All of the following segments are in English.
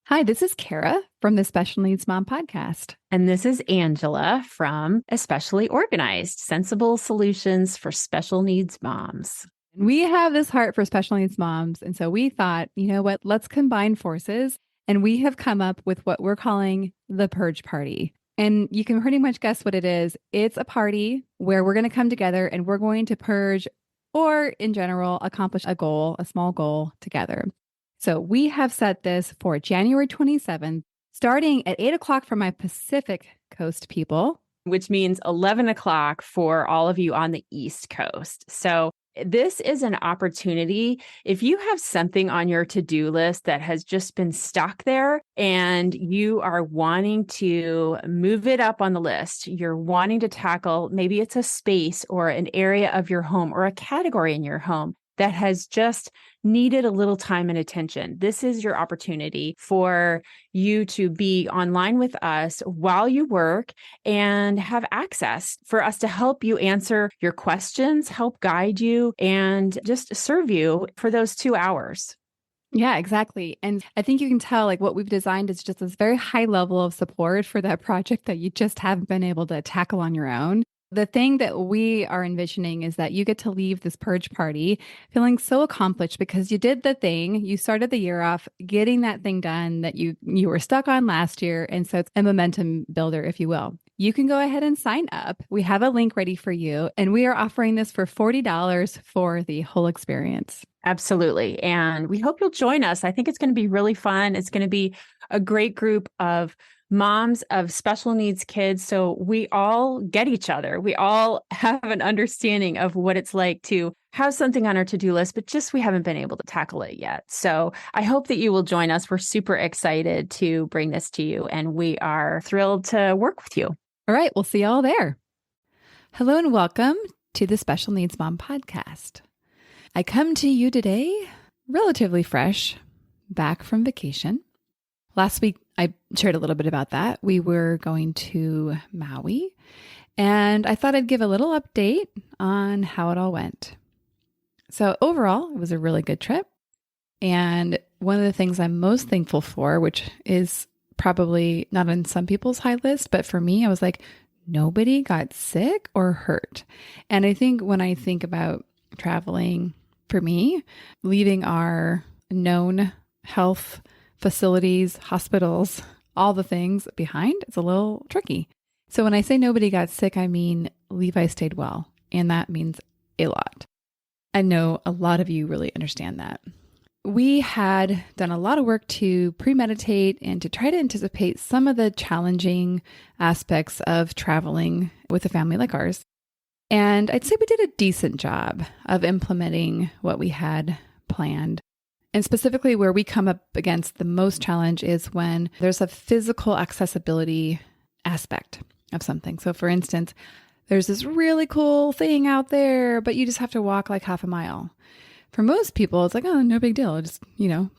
Hi, this is Kara from the Special Needs Mom podcast. And this is Angela from Especially Organized, Sensible Solutions for Special Needs Moms. We have this heart for special needs moms. And so we thought, you know what, let's combine forces. And we have come up with what we're calling the Purge Party. And you can pretty much guess what it is. It's a party where we're going to come together and we're going to purge or, in general, accomplish a goal, a small goal together. So we have set this for January 27th, starting at 8 o'clock for my Pacific Coast people, which means 11 o'clock for all of you on the East Coast. So this is an opportunity. If you have something on your to-do list that has just been stuck there and you are wanting to move it up on the list, you're wanting to tackle, maybe it's a space or an area of your home or a category in your home that has just needed a little time and attention. This is your opportunity for you to be online with us while you work and have access for us to help you answer your questions, help guide you, and just serve you for those 2 hours. Yeah, exactly. And I think you can tell like what we've designed is just this very high level of support for that project that you just haven't been able to tackle on your own. The thing that we are envisioning is that you get to leave this purge party feeling so accomplished because you did the thing. You started the year off getting that thing done that you were stuck on last year. And so it's a momentum builder, if you will. You can go ahead and sign up. We have a link ready for you, and we are offering this for $40 for the whole experience. Absolutely. And we hope you'll join us. I think it's going to be really fun. It's going to be a great group of moms of special needs kids. So we all get each other. We all have an understanding of what it's like to have something on our to-do list, but just we haven't been able to tackle it yet. So I hope that you will join us. We're super excited to bring this to you, and we are thrilled to work with you. All right. We'll see you all there. Hello and welcome to the Special Needs Mom podcast. I come to you today relatively fresh, back from vacation. Last week, I shared a little bit about that. We were going to Maui, and I thought I'd give a little update on how it all went. So overall, it was a really good trip. And one of the things I'm most thankful for, which is probably not on some people's high list, but for me, I was like, nobody got sick or hurt. And I think when I think about traveling, for me, leaving our known health facilities, hospitals, all the things behind, it's a little tricky. So when I say nobody got sick, I mean Levi stayed well, and that means a lot. I know a lot of you really understand that. We had done a lot of work to premeditate and to try to anticipate some of the challenging aspects of traveling with a family like ours. And I'd say we did a decent job of implementing what we had planned. And specifically where we come up against the most challenge is when there's a physical accessibility aspect of something. So for instance, there's this really cool thing out there, but you just have to walk like half a mile. For most people, it's like, oh, no big deal. I just,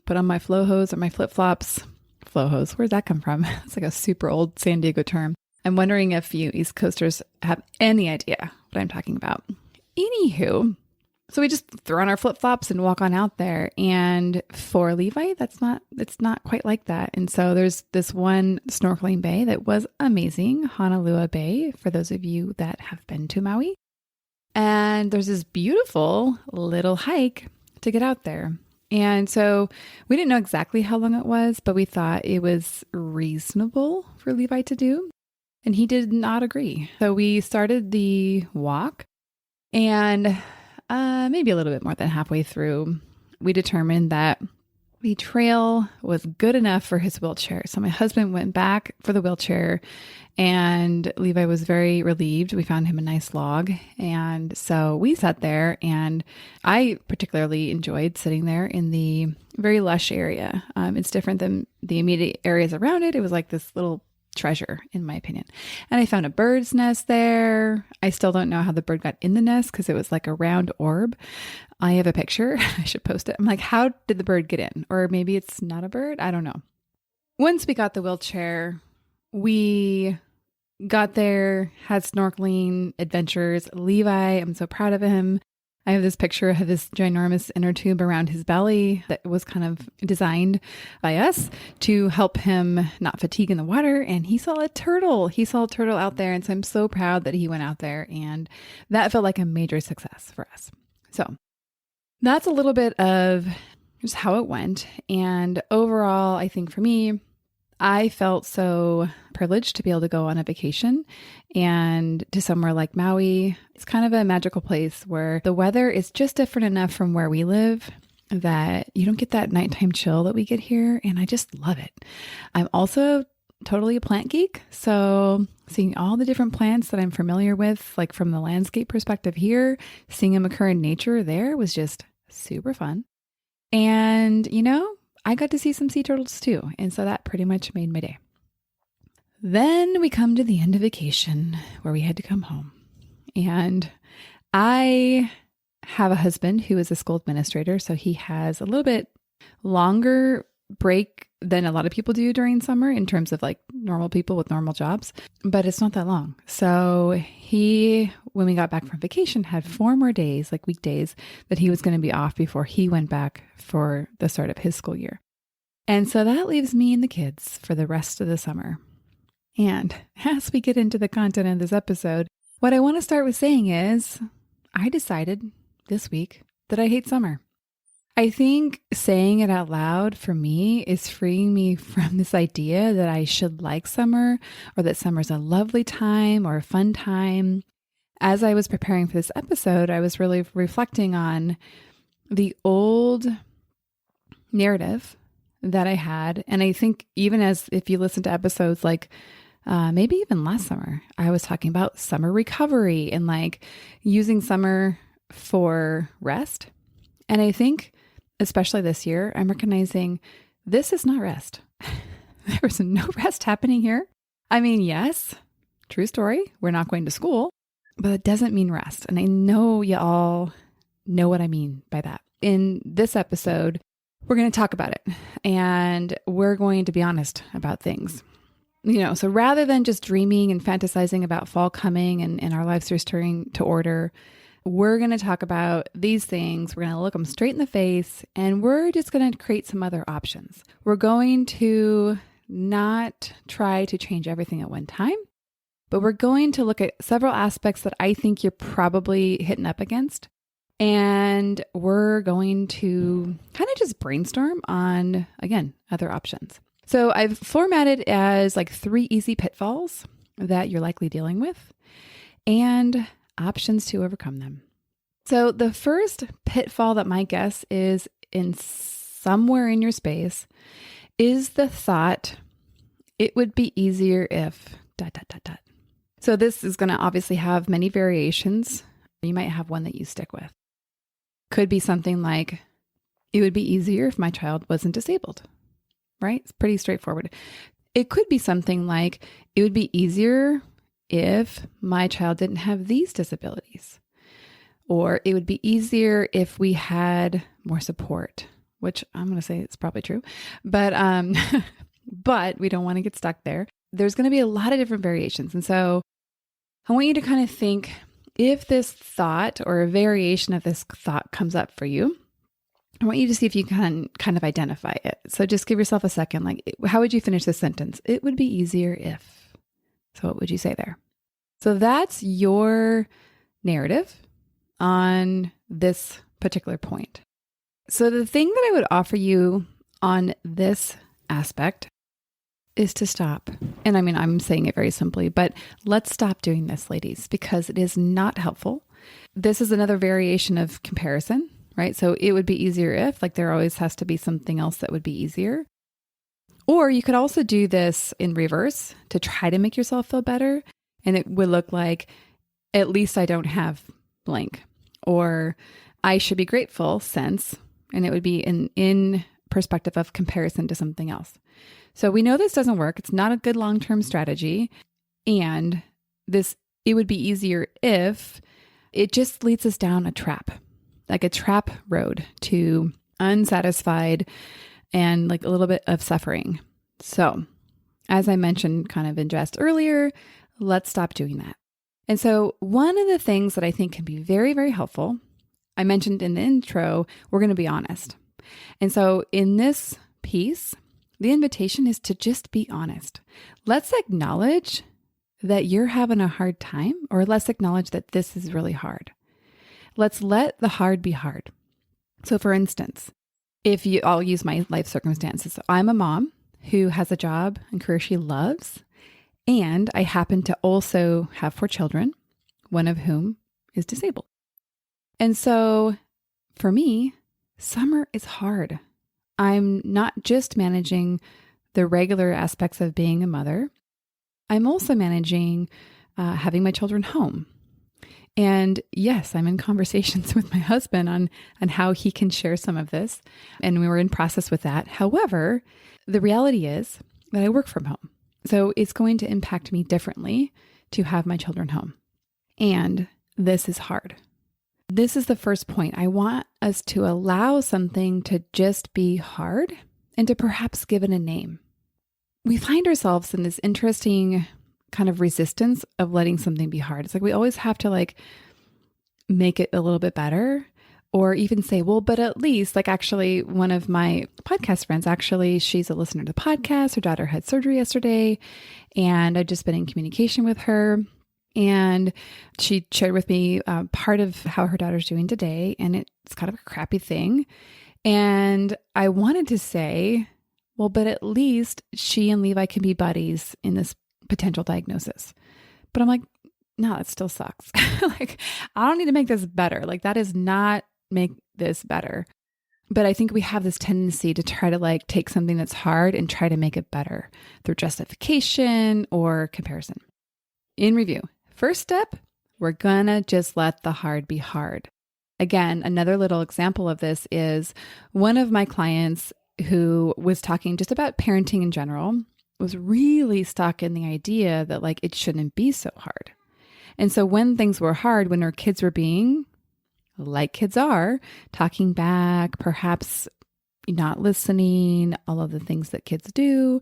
put on my flow hose or my flip-flops. Flow hose, where'd that come from? It's like a super old San Diego term. I'm wondering if you East Coasters have any idea what I'm talking about. Anywho, so we just throw on our flip-flops and walk on out there. And for Levi, it's not quite like that. And so there's this one snorkeling bay that was amazing, Honolulu Bay, for those of you that have been to Maui. And there's this beautiful little hike to get out there. And so we didn't know exactly how long it was, but we thought it was reasonable for Levi to do. And he did not agree. So we started the walk, and maybe a little bit more than halfway through, we determined that the trail was good enough for his wheelchair. So my husband went back for the wheelchair, and Levi was very relieved. We found him a nice log. And so we sat there, and I particularly enjoyed sitting there in the very lush area. It's different than the immediate areas around it. It was like this little treasure, in my opinion. And I found a bird's nest there. I still don't know how the bird got in the nest because it was like a round orb. I have a picture. I should post it. I'm like, how did the bird get in? Or maybe it's not a bird. I don't know. Once we got the wheelchair, we got there, had snorkeling adventures. Levi, I'm so proud of him. I have this picture of this ginormous inner tube around his belly that was kind of designed by us to help him not fatigue in the water. And he saw a turtle. He saw a turtle out there. And so I'm so proud that he went out there. And that felt like a major success for us. So that's a little bit of just how it went. And overall, I think for me, I felt so privileged to be able to go on a vacation and to somewhere like Maui. It's kind of a magical place where the weather is just different enough from where we live that you don't get that nighttime chill that we get here. And I just love it. I'm also totally a plant geek. So seeing all the different plants that I'm familiar with, like from the landscape perspective here, seeing them occur in nature there was just super fun. And, I got to see some sea turtles too. And so that pretty much made my day. Then we come to the end of vacation where we had to come home. And I have a husband who is a school administrator. So he has a little bit longer break than a lot of people do during summer in terms of like normal people with normal jobs, but it's not that long. So he, when we got back from vacation, had 4 more days, like weekdays, that he was going to be off before he went back for the start of his school year. And so that leaves me and the kids for the rest of the summer. And as we get into the content of this episode, what I want to start with saying is I decided this week that I hate summer. I think saying it out loud for me is freeing me from this idea that I should like summer or that summer's a lovely time or a fun time. As I was preparing for this episode, I was really reflecting on the old narrative that I had. And I think even as if you listen to episodes like maybe even last summer, I was talking about summer recovery and like using summer for rest. And I think especially this year, I'm recognizing this is not rest. There's no rest happening here. I mean, yes, true story. We're not going to school, but it doesn't mean rest. And I know you all know what I mean by that. In this episode, we're going to talk about it and we're going to be honest about things. So rather than just dreaming and fantasizing about fall coming and our lives returning to order, we're going to talk about these things. We're going to look them straight in the face and we're just going to create some other options. We're going to not try to change everything at one time, but we're going to look at several aspects that I think you're probably hitting up against. And we're going to kind of just brainstorm on, again, other options. So I've formatted as like 3 easy pitfalls that you're likely dealing with and options to overcome them. So the first pitfall that my guess is in somewhere in your space is the thought, it would be easier if ... So this is going to obviously have many variations. You might have one that you stick with. Could be something like, it would be easier if my child wasn't disabled, right? It's pretty straightforward. It could be something like, it would be easier if my child didn't have these disabilities, or it would be easier if we had more support, which I'm going to say it's probably true, but but we don't want to get stuck there. There's going to be a lot of different variations. And so I want you to kind of think, if this thought or a variation of this thought comes up for you, I want you to see if you can kind of identify it. So just give yourself a second. Like, how would you finish this sentence? It would be easier if. So what would you say there? So that's your narrative on this particular point. So the thing that I would offer you on this aspect is to stop. And I mean, I'm saying it very simply, but let's stop doing this, ladies, because it is not helpful. This is another variation of comparison, right? So it would be easier if, like, there always has to be something else that would be easier. Or you could also do this in reverse to try to make yourself feel better. And it would look like, at least I don't have blank, or I should be grateful since, and it would be in perspective of comparison to something else. So we know this doesn't work. It's not a good long-term strategy. And it would be easier if it just leads us down a trap, like a trap road to unsatisfied and like a little bit of suffering. So as I mentioned kind of in jest earlier, let's stop doing that. And so one of the things that I think can be very, very helpful, I mentioned in the intro, we're going to be honest. And so in this piece, the invitation is to just be honest. Let's acknowledge that you're having a hard time, or let's acknowledge that this is really hard. Let's let the hard be hard. So for instance, I'll use my life circumstances. So I'm a mom who has a job and career she loves, and I happen to also have 4 children, one of whom is disabled. And so for me, summer is hard. I'm not just managing the regular aspects of being a mother. I'm also managing having my children home. And yes, I'm in conversations with my husband on how he can share some of this. And we were in process with that. However, the reality is that I work from home. So it's going to impact me differently to have my children home. And this is hard. This is the first point. I want us to allow something to just be hard and to perhaps give it a name. We find ourselves in this interesting kind of resistance of letting something be hard. It's like we always have to make it a little bit better, or even say, well, but at least actually one of my podcast friends, she's a listener to the podcast. Her daughter had surgery yesterday, and I've just been in communication with her. And she shared with me part of how her daughter's doing today, and it's kind of a crappy thing. And I wanted to say, well, but at least she and Levi can be buddies in this potential diagnosis. But I'm like, no, it still sucks. I don't need to make this better. That does not make this better. But I think we have this tendency to try to take something that's hard and try to make it better through justification or comparison. In review, first step, we're gonna just let the hard be hard. Again, another little example of this is one of my clients who was talking just about parenting in general, was really stuck in the idea that it shouldn't be so hard. And so when things were hard, when her kids were being, like kids are, talking back, perhaps not listening, all of the things that kids do,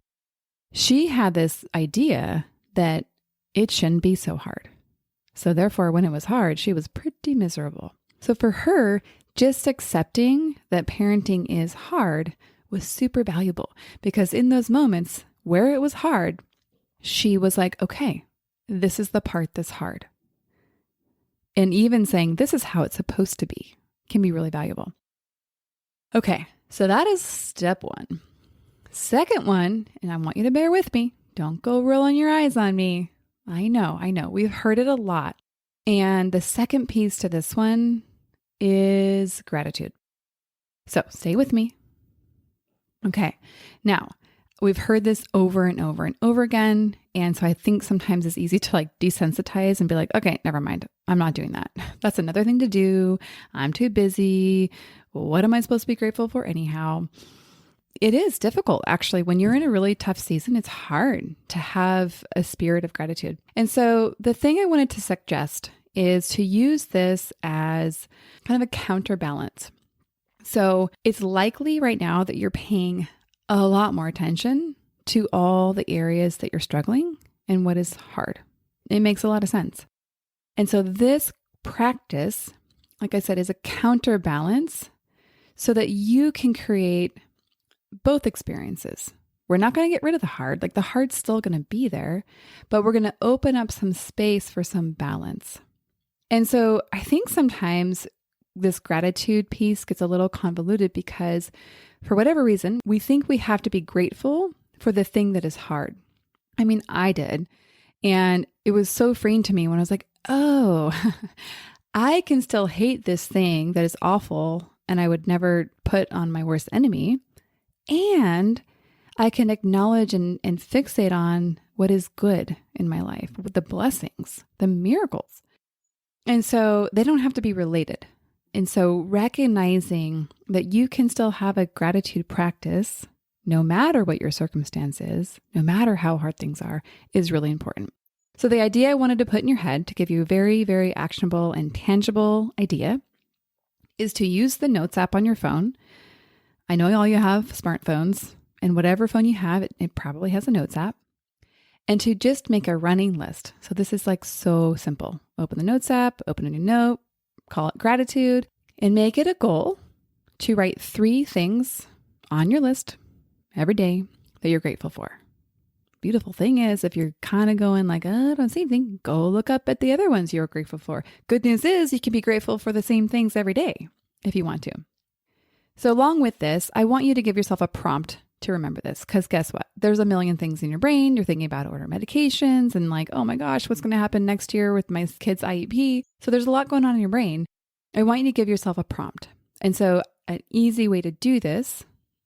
she had this idea that it shouldn't be so hard. So therefore, when it was hard, she was pretty miserable. So for her, just accepting that parenting is hard was super valuable, because in those moments where it was hard, she was like, okay, this is the part that's hard. And even saying this is how it's supposed to be can be really valuable. Okay, so that is step 1. Second one, and I want you to bear with me. Don't go rolling your eyes on me. I know. We've heard it a lot. And the second piece to this one is gratitude. So stay with me. Okay, now we've heard this over and over and over again. And so I think sometimes it's easy to desensitize and be like, okay, never mind. I'm not doing that. That's another thing to do. I'm too busy. What am I supposed to be grateful for anyhow? It is difficult, actually. When you're in a really tough season, it's hard to have a spirit of gratitude. And so the thing I wanted to suggest is to use this as kind of a counterbalance. So it's likely right now that you're paying a lot more attention to all the areas that you're struggling and what is hard. It makes a lot of sense. And so this practice, like I said, is a counterbalance so that you can create both experiences. We're not going to get rid of the hard. The hard's still going to be there, but we're going to open up some space for some balance. And so I think sometimes this gratitude piece gets a little convoluted because for whatever reason, we think we have to be grateful for the thing that is hard. I mean, I did. And it was so freeing to me when I was like, oh, I can still hate this thing that is awful and I would never put on my worst enemy. And I can acknowledge and fixate on what is good in my life, the blessings, the miracles. And so they don't have to be related. And so recognizing that you can still have a gratitude practice, no matter what your circumstance is, no matter how hard things are, is really important. So the idea I wanted to put in your head to give you a very, very actionable and tangible idea is to use the Notes app on your phone. I know all you have smartphones, and whatever phone you have, it probably has a Notes app. And to just make a running list. So this is so simple. Open the Notes app, open a new note, call it gratitude, And make it a goal to write 3 things on your list every day that you're grateful for. Beautiful thing is, if you're kind of going like, oh, I don't see anything, go look up at the other ones you're grateful for. Good news is you can be grateful for the same things every day if you want to. So along with this, I want you to give yourself a prompt to remember this, because guess what? There's a million things in your brain. You're thinking about order medications and like, oh my gosh, what's going to happen next year with my kid's IEP? So there's a lot going on in your brain. I want you to give yourself a prompt. And so an easy way to do this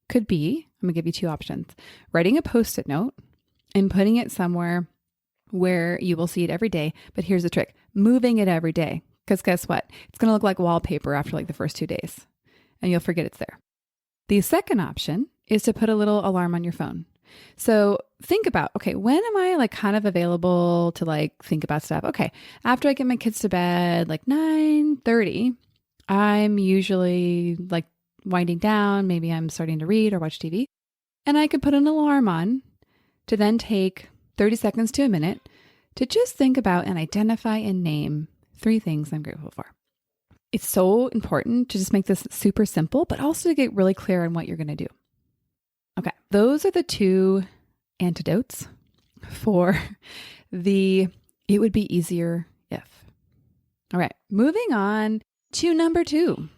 could be, I'm going to give you 2 options: writing a Post-it note and putting it somewhere where you will see it every day. But here's the trick: moving it every day. Because guess what? It's going to look like wallpaper after like the first 2 days and you'll forget it's there. The second option is to put a little alarm on your phone. So think about, okay, when am I like kind of available to like think about stuff? Okay, after I get my kids to bed, like 9:30, I'm usually like winding down. Maybe I'm starting to read or watch TV. And I could put an alarm on to then take 30 seconds to a minute to just think about and identify and name 3 things I'm grateful for. It's so important to just make this super simple, but also to get really clear on what you're going to do. Okay, those are the 2 antidotes for the it would be easier if. All right, moving on to number 2.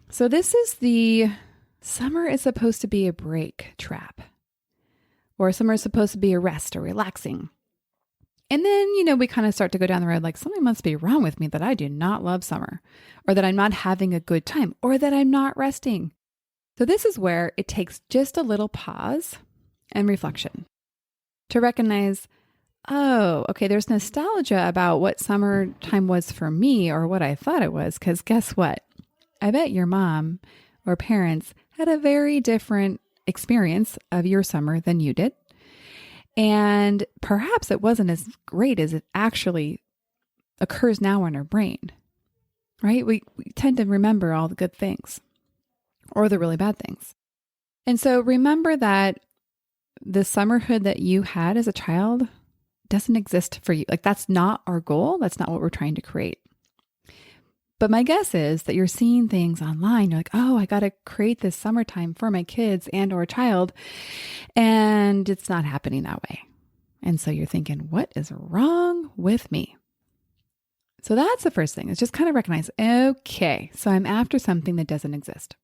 So this is the summer is supposed to be a break trap, or summer is supposed to be a rest or relaxing. And then, we kind of start to go down the road like something must be wrong with me that I do not love summer, or that I'm not having a good time, or that I'm not resting. So this is where it takes just a little pause and reflection to recognize, oh, okay, there's nostalgia about what summertime was for me or what I thought it was. Because guess what? I bet your mom or parents had a very different experience of your summer than you did. And perhaps it wasn't as great as it actually occurs now in our brain, right? We tend to remember all the good things or the really bad things. And so remember that the summerhood that you had as a child doesn't exist for you. Like, that's not our goal. That's not what we're trying to create. But my guess is that you're seeing things online. You're like, oh, I got to create this summertime for my kids and or child. And it's not happening that way. And so you're thinking, what is wrong with me? So that's the first thing, is just kind of recognize, okay, so I'm after something that doesn't exist.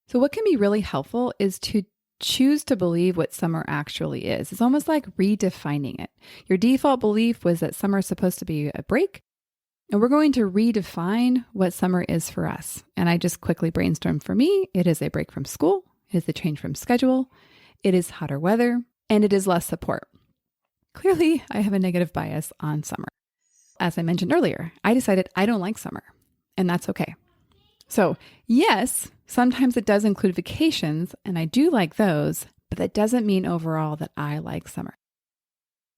So what can be really helpful is to choose to believe what summer actually is. It's almost like redefining it. Your default belief was that summer is supposed to be a break. And we're going to redefine what summer is for us. And I just quickly brainstormed. For me, it is a break from school. It is a change from schedule. It is hotter weather, and it is less support. Clearly, I have a negative bias on summer. As I mentioned earlier, I decided I don't like summer, and that's okay. So yes, sometimes it does include vacations, and I do like those, but that doesn't mean overall that I like summer.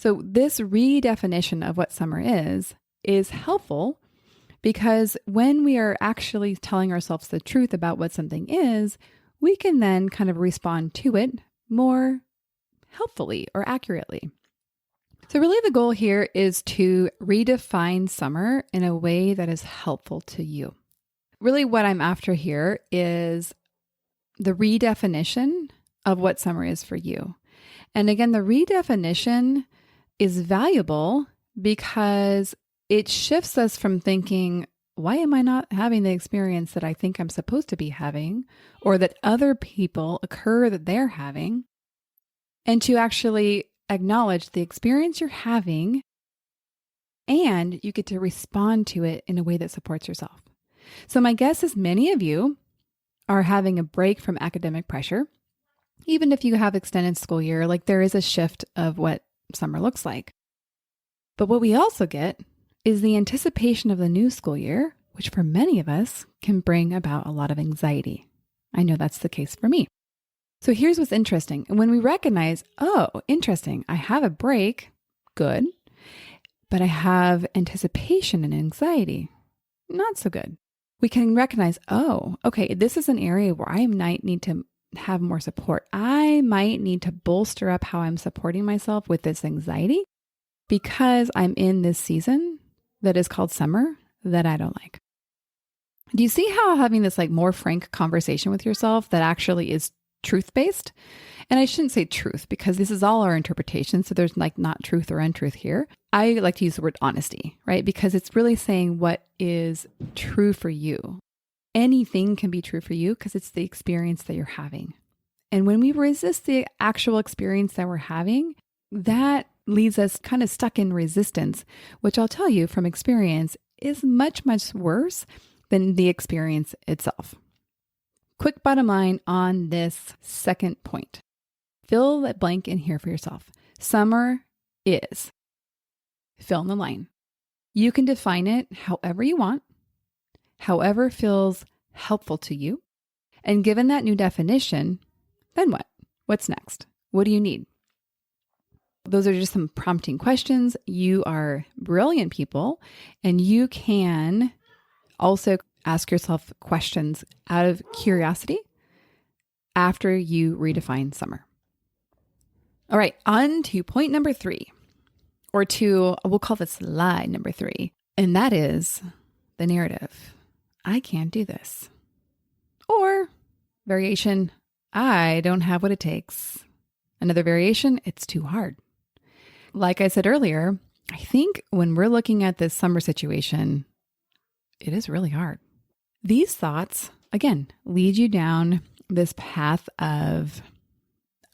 So this redefinition of what summer is helpful, because when we are actually telling ourselves the truth about what something is, we can then kind of respond to it more helpfully or accurately. So really the goal here is to redefine summer in a way that is helpful to you. Really what I'm after here is the redefinition of what summer is for you. And again, the redefinition is valuable because it shifts us from thinking, why am I not having the experience that I think I'm supposed to be having, or that other people occur that they're having, and to actually acknowledge the experience you're having, and you get to respond to it in a way that supports yourself. So my guess is many of you are having a break from academic pressure. Even if you have extended school year, like there is a shift of what summer looks like. But what we also get is the anticipation of the new school year, which for many of us can bring about a lot of anxiety. I know that's the case for me. So here's what's interesting. When we recognize, oh, interesting, I have a break, good, but I have anticipation and anxiety, not so good. We can recognize, oh, okay, this is an area where I might need to have more support. I might need to bolster up how I'm supporting myself with this anxiety because I'm in this season that is called summer that I don't like. Do you see how having this like more frank conversation with yourself that actually is truth-based? And I shouldn't say truth because this is all our interpretation. So there's like not truth or untruth here. I like to use the word honesty, right? Because it's really saying what is true for you. Anything can be true for you because it's the experience that you're having. And when we resist the actual experience that we're having, that leaves us kind of stuck in resistance, which I'll tell you from experience is much, much worse than the experience itself. Quick bottom line on this second point. Fill that blank in here for yourself. Summer is. Fill in the line. You can define it however you want, however feels helpful to you. And given that new definition, then what? What's next? What do you need? Those are just some prompting questions. You are brilliant people, and you can also ask yourself questions out of curiosity after you redefine summer. All right, on to point number 3, or to, we'll call this lie number 3, and that is the narrative. I can't do this. Or variation, I don't have what it takes. Another variation, it's too hard. Like I said earlier, I think when we're looking at this summer situation, it is really hard. These thoughts, again, lead you down this path of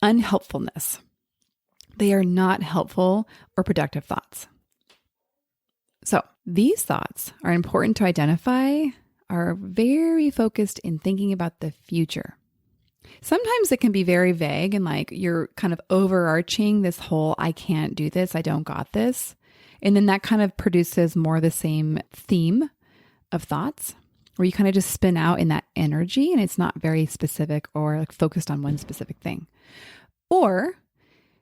unhelpfulness. They are not helpful or productive thoughts. So these thoughts are important to identify, are very focused in thinking about the future. Sometimes it can be very vague and like you're kind of overarching this whole, I can't do this, I don't got this. And then that kind of produces more the same theme of thoughts where you kind of just spin out in that energy and it's not very specific or like focused on one specific thing. Or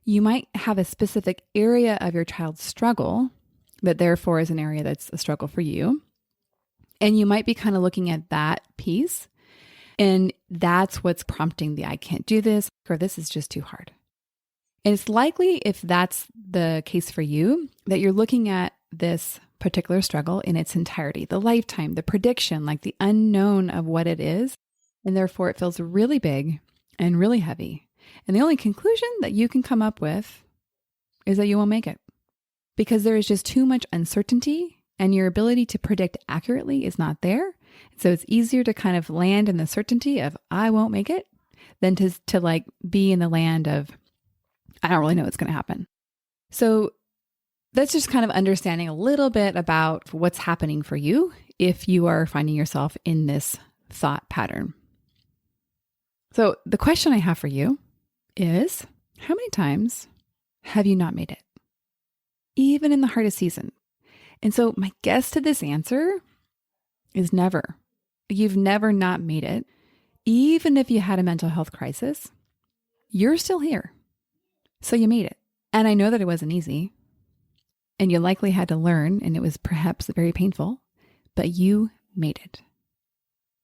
you might have a specific area of your child's struggle that therefore is an area that's a struggle for you. And you might be kind of looking at that piece. And that's what's prompting the I can't do this, or this is just too hard. And it's likely, if that's the case for you, that you're looking at this particular struggle in its entirety, the lifetime, the prediction, like the unknown of what it is. And therefore it feels really big and really heavy. And the only conclusion that you can come up with is that you won't make it because there is just too much uncertainty and your ability to predict accurately is not there. So it's easier to kind of land in the certainty of I won't make it than to like be in the land of I don't really know what's going to happen. So that's just kind of understanding a little bit about what's happening for you if you are finding yourself in this thought pattern. So the question I have for you is, how many times have you not made it? Even in the hardest season. And so my guess to this answer is never. You've never not made it. Even if you had a mental health crisis, you're still here. So you made it. And I know that it wasn't easy. And you likely had to learn, and it was perhaps very painful, but you made it.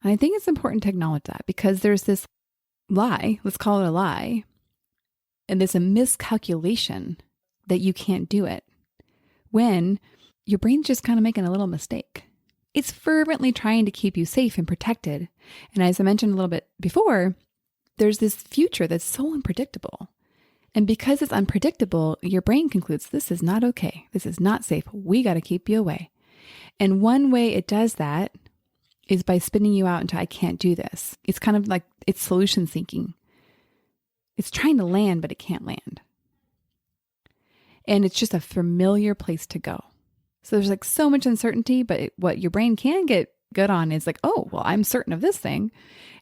And I think it's important to acknowledge that because there's this lie, let's call it a lie, and there's a miscalculation that you can't do it when your brain's just kind of making a little mistake. It's fervently trying to keep you safe and protected. And as I mentioned a little bit before, there's this future that's so unpredictable. And because it's unpredictable, your brain concludes this is not okay. This is not safe. We got to keep you away. And one way it does that is by spinning you out into I can't do this. It's kind of like it's solution seeking. It's trying to land, but it can't land. And it's just a familiar place to go. So there's like so much uncertainty, but what your brain can get good on is like, oh, well, I'm certain of this thing.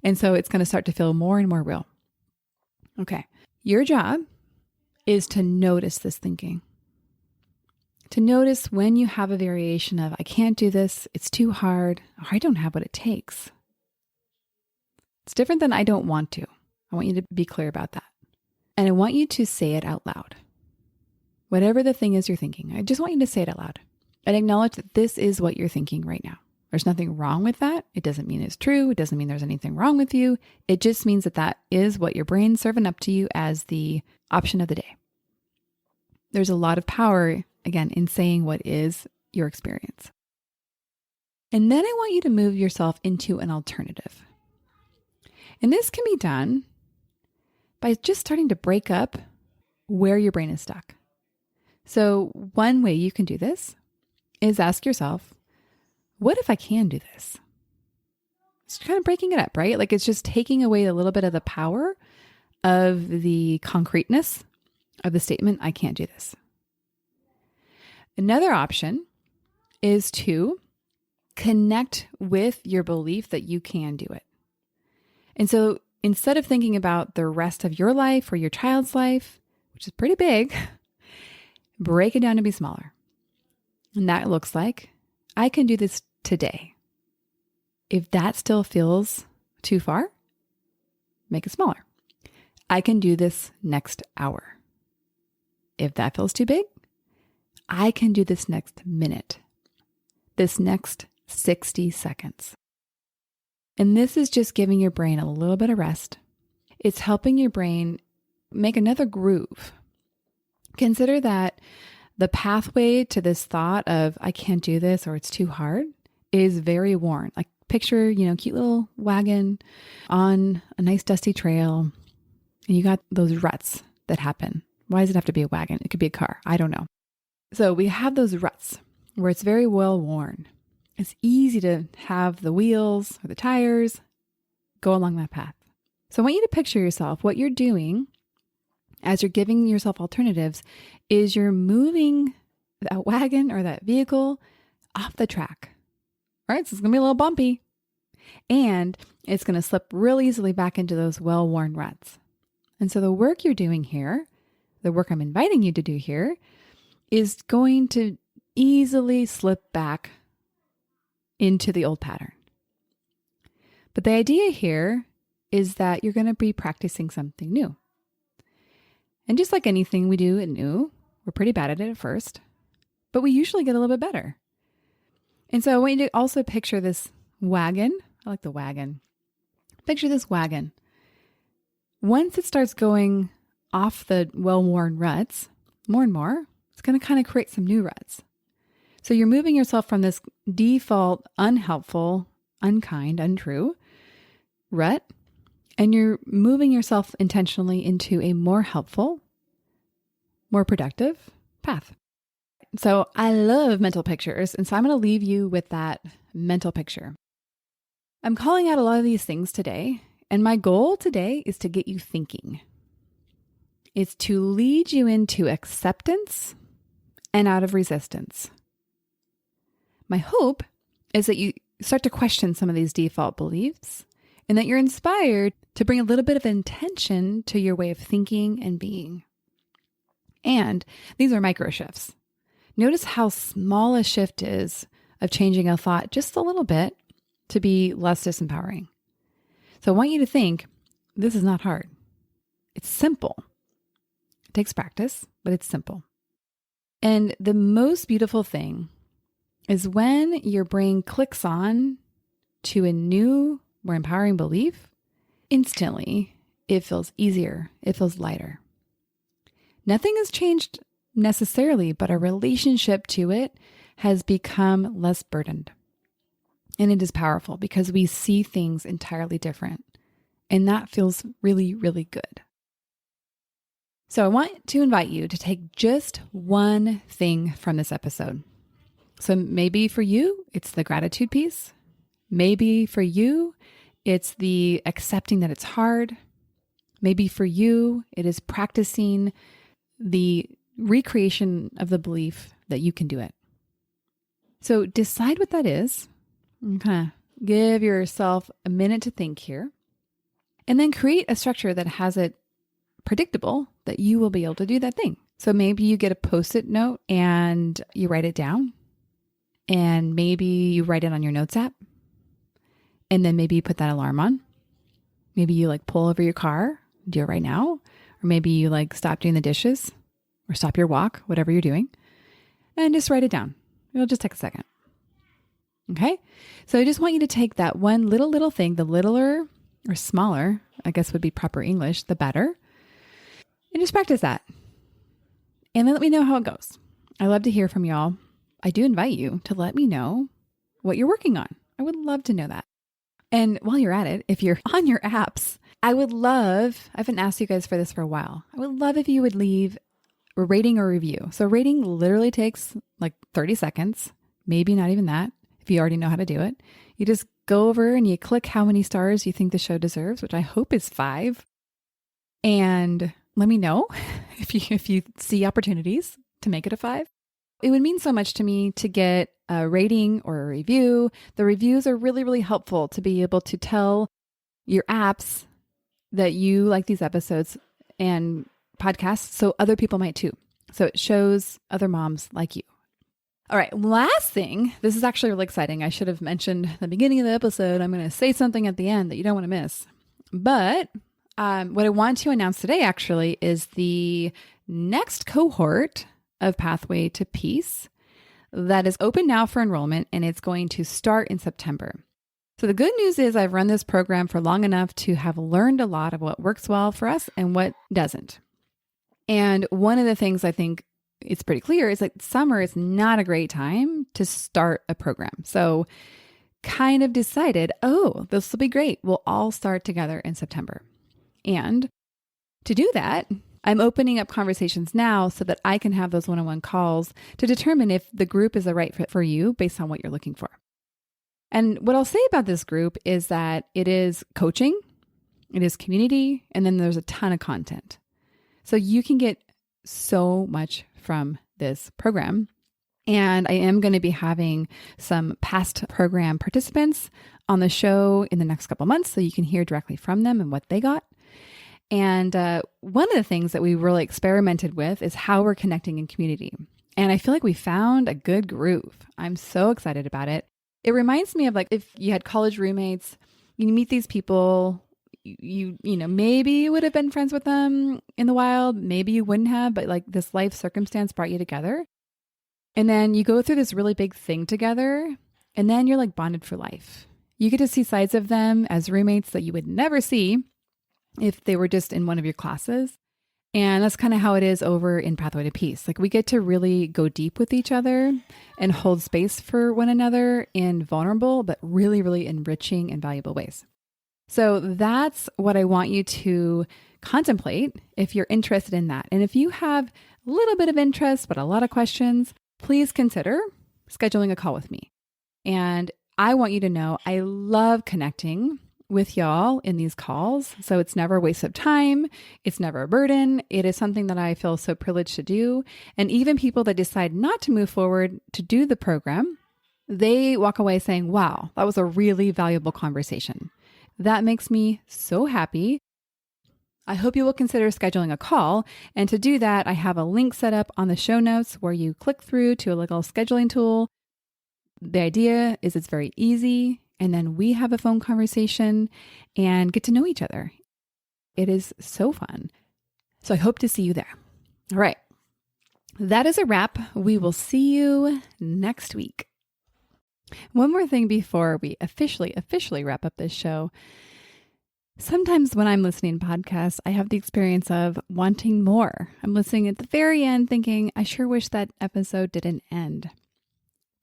And so it's going to start to feel more and more real. Okay. Your job is to notice this thinking. To notice when you have a variation of, I can't do this, it's too hard, or I don't have what it takes. It's different than I don't want to. I want you to be clear about that. And I want you to say it out loud. Whatever the thing is you're thinking, I just want you to say it out loud. And acknowledge that this is what you're thinking right now. There's nothing wrong with that. It doesn't mean it's true. It doesn't mean there's anything wrong with you. It just means that that is what your brain's serving up to you as the option of the day. There's a lot of power, again, in saying what is your experience. And then I want you to move yourself into an alternative. And this can be done by just starting to break up where your brain is stuck. So one way you can do this is ask yourself, what if I can do this? It's kind of breaking it up, right? Like it's just taking away a little bit of the power of the concreteness of the statement, I can't do this. Another option is to connect with your belief that you can do it. And so instead of thinking about the rest of your life or your child's life, which is pretty big, break it down to be smaller. And that looks like, I can do this today. If that still feels too far, make it smaller. I can do this next hour. If that feels too big, I can do this next minute, this next 60 seconds. And this is just giving your brain a little bit of rest. It's helping your brain make another groove. Consider that the pathway to this thought of I can't do this or it's too hard is very worn. Like picture, cute little wagon on a nice dusty trail and you got those ruts that happen. Why does it have to be a wagon? It could be a car. I don't know. So we have those ruts where it's very well worn. It's easy to have the wheels or the tires go along that path. So I want you to picture yourself, what you're doing as you're giving yourself alternatives is you're moving that wagon or that vehicle off the track. All right, so it's going to be a little bumpy and it's going to slip real easily back into those well-worn ruts. And so the work you're doing here, the work I'm inviting you to do here, is going to easily slip back into the old pattern. But the idea here is that you're going to be practicing something new. And just like anything we do at new, we're pretty bad at it at first, but we usually get a little bit better. And so I want you to also picture this wagon. I like the wagon. Picture this wagon. Once it starts going off the well-worn ruts, more and more, it's going to kind of create some new ruts. So you're moving yourself from this default, unhelpful, unkind, untrue rut, and you're moving yourself intentionally into a more helpful, more productive path. So I love mental pictures, and so I'm going to leave you with that mental picture. I'm calling out a lot of these things today, and my goal today is to get you thinking. It's to lead you into acceptance and out of resistance. My hope is that you start to question some of these default beliefs and that you're inspired to bring a little bit of intention to your way of thinking and being. And these are micro shifts. Notice how small a shift is of changing a thought just a little bit to be less disempowering. So I want you to think, this is not hard. It's simple. It takes practice, but it's simple. And the most beautiful thing is when your brain clicks on to a new, more empowering belief, instantly it feels easier, it feels lighter. Nothing has changed necessarily, but our relationship to it has become less burdened. And it is powerful because we see things entirely different. And that feels really, really good. So I want to invite you to take just one thing from this episode. So maybe for you, it's the gratitude piece. Maybe for you, it's the accepting that it's hard. Maybe for you, it is practicing the recreation of the belief that you can do it. So decide what that is. Kind of give yourself a minute to think here. And then create a structure that has it predictable that you will be able to do that thing. So maybe you get a Post-it note and you write it down. And maybe you write it on your notes app. And then maybe you put that alarm on. Maybe you pull over your car, do it right now. Or maybe you stop doing the dishes or stop your walk, whatever you're doing, and just write it down. It'll just take a second. Okay. So I just want you to take that one little thing, the littler or smaller, I guess would be proper English, the better, and just practice that. And then let me know how it goes. I love to hear from y'all. I do invite you to let me know what you're working on. I would love to know that. And while you're at it, if you're on your apps, I haven't asked you guys for this for a while. I would love if you would leave a rating or review. So rating literally takes like 30 seconds, maybe not even that, if you already know how to do it. You just go over and you click how many stars you think the show deserves, which I hope is 5. And let me know if you see opportunities to make it a 5. It would mean so much to me to get a rating or a review. The reviews are really, really helpful to be able to tell your apps that you like these episodes and podcasts so other people might too. So it shows other moms like you. All right, last thing. This is actually really exciting. I should have mentioned at the beginning of the episode. I'm going to say something at the end that you don't want to miss. But what I want to announce today actually is the next cohort of Pathway to Peace that is open now for enrollment, and it's going to start in September. So the good news is I've run this program for long enough to have learned a lot of what works well for us and what doesn't. And one of the things I think it's pretty clear is like summer is not a great time to start a program. So kind of decided, this will be great. We'll all start together in September. And to do that, I'm opening up conversations now so that I can have those one-on-one calls to determine if the group is the right fit for you based on what you're looking for. And what I'll say about this group is that it is coaching, it is community, and then there's a ton of content. So you can get so much from this program. And I am going to be having some past program participants on the show in the next couple months so you can hear directly from them and what they got. And one of the things that we really experimented with is how we're connecting in community. And I feel like we found a good groove. I'm so excited about it. It reminds me of like if you had college roommates, you meet these people, you know, maybe you would have been friends with them in the wild, maybe you wouldn't have, but like this life circumstance brought you together. And then you go through this really big thing together, and then you're like bonded for life. You get to see sides of them as roommates that you would never see if they were just in one of your classes. And that's kind of how it is over in Pathway to Peace. Like we get to really go deep with each other and hold space for one another in vulnerable, but really, really enriching and valuable ways. So that's what I want you to contemplate if you're interested in that. And if you have a little bit of interest, but a lot of questions, please consider scheduling a call with me. And I want you to know I love connecting with y'all in these calls. So it's never a waste of time. It's never a burden. It is something that I feel so privileged to do. And even people that decide not to move forward to do the program, they walk away saying, wow, that was a really valuable conversation. That makes me so happy. I hope you will consider scheduling a call. And to do that, I have a link set up on the show notes where you click through to a little scheduling tool. The idea is it's very easy. And then we have a phone conversation and get to know each other. It is so fun. So I hope to see you there. All right. That is a wrap. We will see you next week. One more thing before we officially wrap up this show. Sometimes when I'm listening to podcasts, I have the experience of wanting more. I'm listening at the very end thinking, I sure wish that episode didn't end.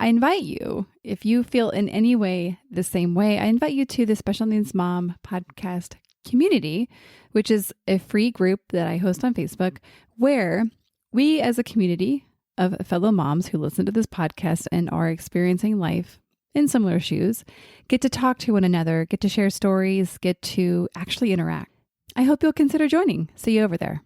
I invite you, if you feel in any way the same way, I invite you to the Special Needs Mom podcast community, which is a free group that I host on Facebook, where we as a community of fellow moms who listen to this podcast and are experiencing life in similar shoes, get to talk to one another, get to share stories, get to actually interact. I hope you'll consider joining. See you over there.